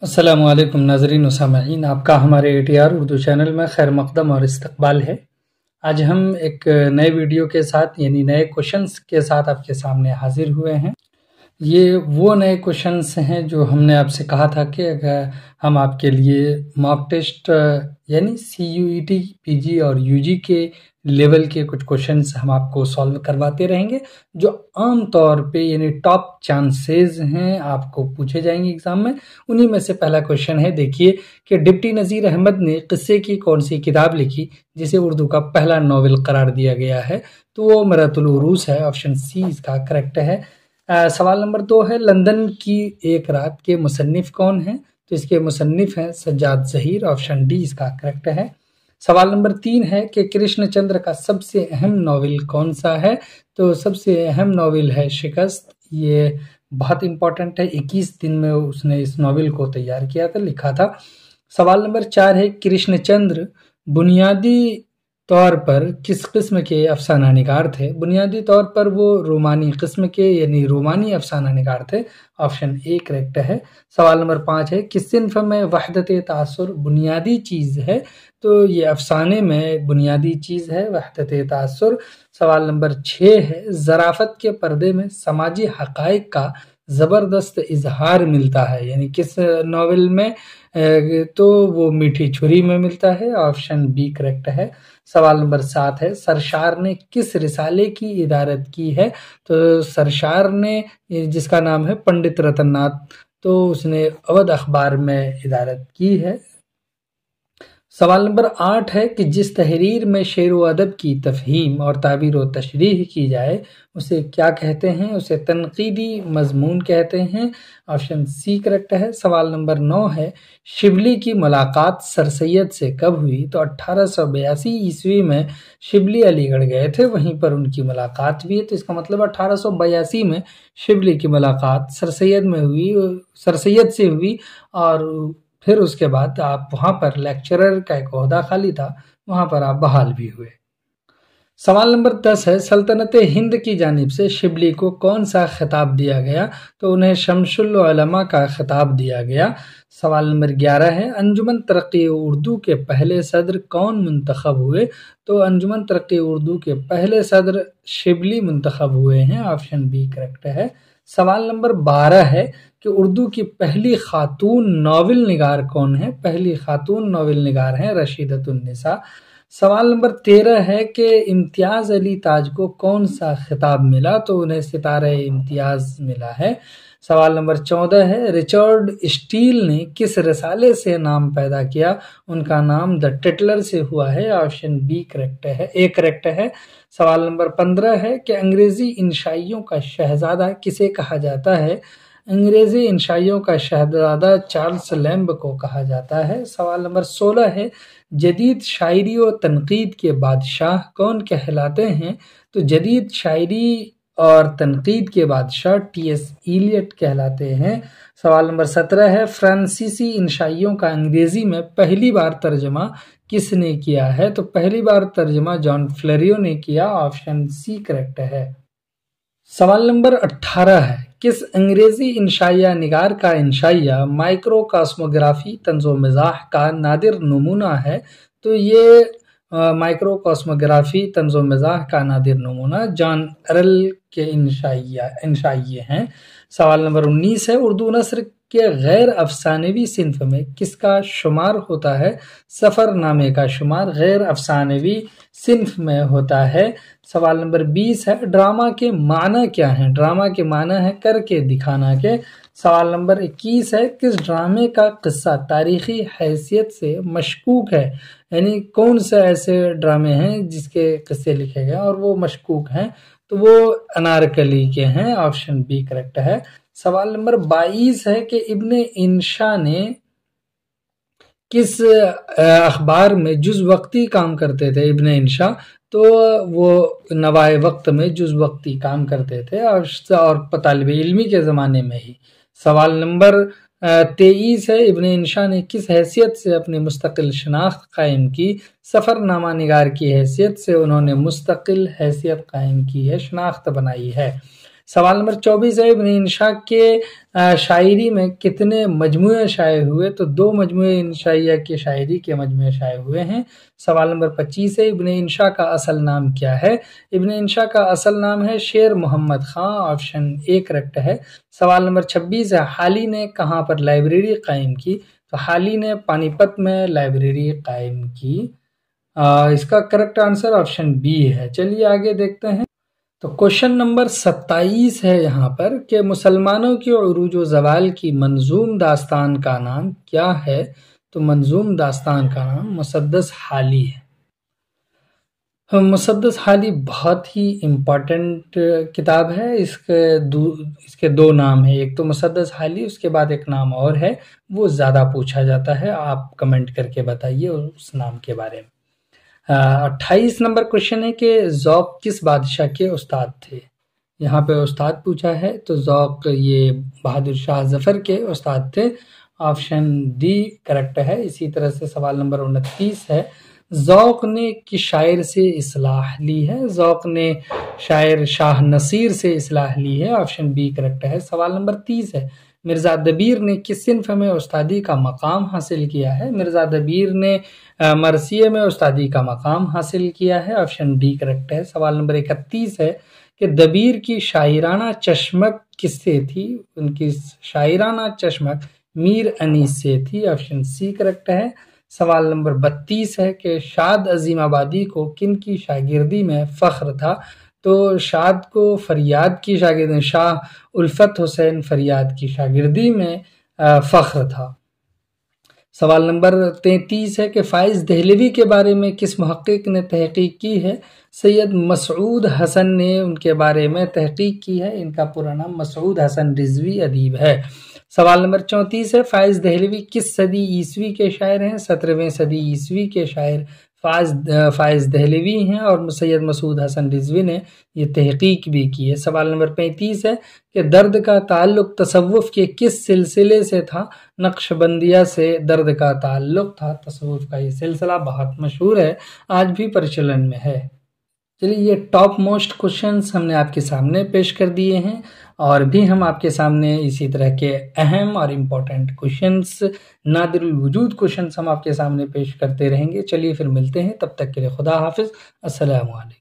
अस्सलामुअलैकुम नाज़रीन व सामईन, आपका हमारे ATR उर्दू चैनल में खैर मक़दम और इस्तक़बाल है। आज हम एक नए वीडियो के साथ यानी नए क्वेश्चंस के साथ आपके सामने हाजिर हुए हैं। ये वो नए क्वेश्चंस हैं जो हमने आपसे कहा था कि अगर हम आपके लिए मॉक टेस्ट यानी CUET, PG और UG के लेवल के कुछ क्वेश्चंस हम आपको सॉल्व करवाते रहेंगे, जो आम तौर पे यानी टॉप चांसेस हैं आपको पूछे जाएंगे एग्जाम में। उन्हीं में से पहला क्वेश्चन है, देखिए कि डिप्टी नज़ीर अहमद ने किस्से की कौन सी किताब लिखी जिसे उर्दू का पहला नॉवेल करार दिया गया है? तो वो मरअतुल उरूस है, ऑप्शन सी इसका करेक्ट है। सवाल नंबर 2 है, लंदन की एक रात के मुसन्निफ कौन हैं? तो इसके मुसन्निफ हैं सज्जाद ज़हीर, ऑप्शन डी इसका करेक्ट है। सवाल नंबर 3 है कि कृष्णचंद्र का सबसे अहम नॉवेल कौन सा है? तो सबसे अहम नॉवेल है शिकस्त। ये बहुत इंपॉर्टेंट है, 21 दिन में उसने इस नॉवेल को तैयार किया था, लिखा था। सवाल नंबर 4 है, कृष्णचंद्र बुनियादी तौर पर किस किस्म के अफसाना निगार थे? बुनियादी तौर पर वो रोमानी किस्म के यानी रोमानी अफसाना निगार थे, ऑप्शन ए करेक्ट है। सवाल नंबर 5 है, किस सिन्फ में वहदत तासुर बुनियादी चीज़ है? तो ये अफसाने में बुनियादी चीज़ है वहदत तासुर। सवाल नंबर 6 है, ज़राफ़त के पर्दे में समाजी हक़ाइक़ का ज़बरदस्त इजहार मिलता है, यानी किस नॉवेल में? तो वो मीठी छुरी में मिलता है, ऑप्शन बी करेक्ट है। सवाल नंबर 7 है, सरशार ने किस रिसाले की इदारत की है? तो सरशार ने, जिसका नाम है पंडित रतननाथ, तो उसने अवध अखबार में इदारत की है। सवाल नंबर 8 है कि जिस तहरीर में शेर व अदब की तफहीम और ताबीर व तशरीह की जाए उसे क्या कहते हैं? उसे तनकीदी मजमून कहते हैं, ऑप्शन सी करेक्ट है। सवाल नंबर 9 है, शिबली की मुलाकात सर सैयद से कब हुई? तो 1882 ईस्वी में शिबली अलीगढ़ गए थे, वहीं पर उनकी मुलाकात भी है, तो इसका मतलब 1882 में शिबली की मुलाकात सर सैयद से हुई और फिर उसके बाद आप वहाँ पर लेक्चरर का एक ओहदा खाली था, वहाँ पर आप बहाल भी हुए। सवाल नंबर 10 है, सल्तनत हिंद की जानिब से शिबली को कौन सा खिताब दिया गया? तो उन्हें शमसुल उलमा का खिताब दिया गया। सवाल नंबर 11 है, अंजुमन तरक्की उर्दू के पहले सदर कौन मुंतखब हुए? तो अंजुमन तरक्की उर्दू के पहले सदर शिबली मुंतखब हुए हैं, ऑप्शन बी करेक्ट है। सवाल नंबर 12 है कि उर्दू की पहली खातून नावल निगार कौन है? पहली खातून नावल निगार हैं रशीदतुन्निसा। सवाल नंबर 13 है कि इम्तियाज़ अली ताज को कौन सा खिताब मिला? तो उन्हें सितारे इम्तियाज़ मिला है। सवाल नंबर 14 है, रिचर्ड स्टील ने किस रसाले से नाम पैदा किया? उनका नाम द टिटलर से हुआ है, ऑप्शन बी करेक्ट है, ए करेक्ट है। सवाल नंबर 15 है कि अंग्रेज़ी इंशाइयों का शहजादा किसे कहा जाता है? अंग्रेज़ी इंशाइयों का शहजादा चार्ल्स लैम्ब को कहा जाता है। सवाल नंबर 16 है, जदीद शायरी और तनकीद के बादशाह कौन कहलाते हैं? तो जदीद शायरी और तनकीद के बादशाह T.S. इलियट कहलाते हैं। सवाल नंबर 17 है, फ्रांसीसी इंशाइयों का अंग्रेजी में पहली बार तर्जमा किसने किया है? तो पहली बार तर्जमा जॉन फ्लेरियो ने किया, ऑप्शन सी करेक्ट है। सवाल नंबर 18 है, किस अंग्रेजी इंशाइया निगार का इंशाइया माइक्रोकॉस्मोग्राफी तंज़ो मिज़ाह का नादिर नमूना है? तो ये माइक्रोकॉस्मोग्राफी तंज़ो मिज़ाह का नादिर नमूना जॉन एरल के इंशाइये हैं। सवाल नंबर 19 है, उर्दू नस्र के गैर अफसानवी सिन्फ में किसका शुमार होता है? सफ़रनामे का शुमार गैर अफसानवी सिन्फ में होता है। सवाल नंबर 20 है, ड्रामा के माना क्या है? ड्रामा के माना है करके दिखाना के। सवाल नंबर 21 है, किस ड्रामे का किस्सा तारीखी हैसियत से मशकूक है? यानी कौन से ऐसे ड्रामे हैं जिसके किस्से लिखे गए और वो मशकूक हैं? तो वो अनारकली के हैं, ऑप्शन बी करेक्ट है। सवाल नंबर 22 है कि इब्ने इंशा ने किस अखबार में जुज़ वक्ती काम करते थे? इब्ने इंशा तो वो नवाए वक्त में जुज़ वक्ती काम करते थे और तालिब इल्मी के ज़माने में ही। सवाल नंबर 23 है, इब्ने इंशा ने किस हैसियत से अपनी मुस्तकिल शनाख्त कायम की? सफ़रनामा निगार की हैसियत से उन्होंने मुस्तकिल हैसियत कायम की है, शनाख्त बनाई है। सवाल नंबर 24 है, इब्न इंशा के शायरी में कितने मजमूए शाये हुए? तो 2 मजमूए इंशाइया की शायरी के मजमूए शाये हुए हैं। सवाल नंबर 25 है, इब्न इंशा का असल नाम क्या है? इब्न इंशा का असल नाम है शेर मोहम्मद खां, ऑप्शन ए करेक्ट है। सवाल नंबर 26 है, हाली ने कहाँ पर लाइब्रेरी कायम की? तो हाली ने पानीपत में लाइब्रेरी कायम की। इसका करेक्ट आंसर ऑप्शन बी है। चलिए आगे देखते हैं। तो क्वेश्चन नंबर 27 है यहाँ पर कि मुसलमानों की उरूज व ज़वाल की मंजूम दास्तान का नाम क्या है? तो मंजूम दास्तान का नाम मुसद्दस हाली है। मुसद्दस हाली बहुत ही इम्पॉर्टेंट किताब है। इसके 2 नाम है, एक तो मुसद्दस हाली, उसके बाद एक नाम और है, वो ज़्यादा पूछा जाता है। आप कमेंट करके बताइए उस नाम के बारे में। 28 नंबर क्वेश्चन है कि ज़ौक़ किस बादशाह के उस्ताद थे? यहाँ पे उस्ताद पूछा है, तो ज़ौक़ ये बहादुर शाह ज़फ़र के उस्ताद थे। ऑप्शन डी करेक्ट है। इसी तरह से सवाल नंबर 29 है, ज़ौक़ ने किस शायर से इस्लाह ली है? ज़ौक़ ने शायर शाह नसीर से इस्लाह ली है। ऑप्शन बी करेक्ट है। सवाल नंबर 30 है, मिर्ज़ा दबीर ने किस सिन्फ़ में उस्तादी का मकाम हासिल किया है? मिर्ज़ा दबीर ने मरसिये में उस्तादी का मकाम हासिल किया है। ऑप्शन डी करेक्ट है। सवाल नंबर 31 है कि दबीर की शायराना चश्मक किससे थी? उनकी शायराना चश्मक मीर अनीस से थी। ऑप्शन सी करेक्ट है। सवाल नंबर 32 है कि शाद अजीमाबादी को किन की शागिर्दी में फ़ख्र था? तो शाद को फरियाद की शागिर्दी, शाह उल्फत हुसैन फरियाद की शागिर्दी में फ़ख्र था। सवाल नंबर 33 है कि फ़ाइज़ दहलवी के बारे में किस मुहक्किक ने तहकीक की है? सैयद मसऊद हसन ने उनके बारे में तहकीक की है। इनका पूरा नाम मसऊद हसन रिजवी अदीब है। सवाल नंबर 34 है, फ़ाइज़ दहलवी किस सदी ईस्वी के शायर हैं? 17वीं सदी ईस्वी के शायर फ़ाइज़ दहलवी हैं और सैयद मसूद हसन रिजवी ने ये तहकीक भी की है। सवाल नंबर 35 है कि दर्द का ताल्लुक तसव्वुफ़ के किस सिलसिले से था? नक्शबंदिया से दर्द का ताल्लुक था। तसव्वुफ़ का ये सिलसिला बहुत मशहूर है, आज भी प्रचलन में है। चलिए, ये टॉप मोस्ट क्वेश्चंस हमने आपके सामने पेश कर दिए हैं और भी हम आपके सामने इसी तरह के अहम और इम्पोर्टेंट क्वेश्चंस, नादिरुल वजूद क्वेश्चंस हम आपके सामने पेश करते रहेंगे। चलिए फिर मिलते हैं, तब तक के लिए खुदा हाफिज़। अस्सलामु अलैकुम।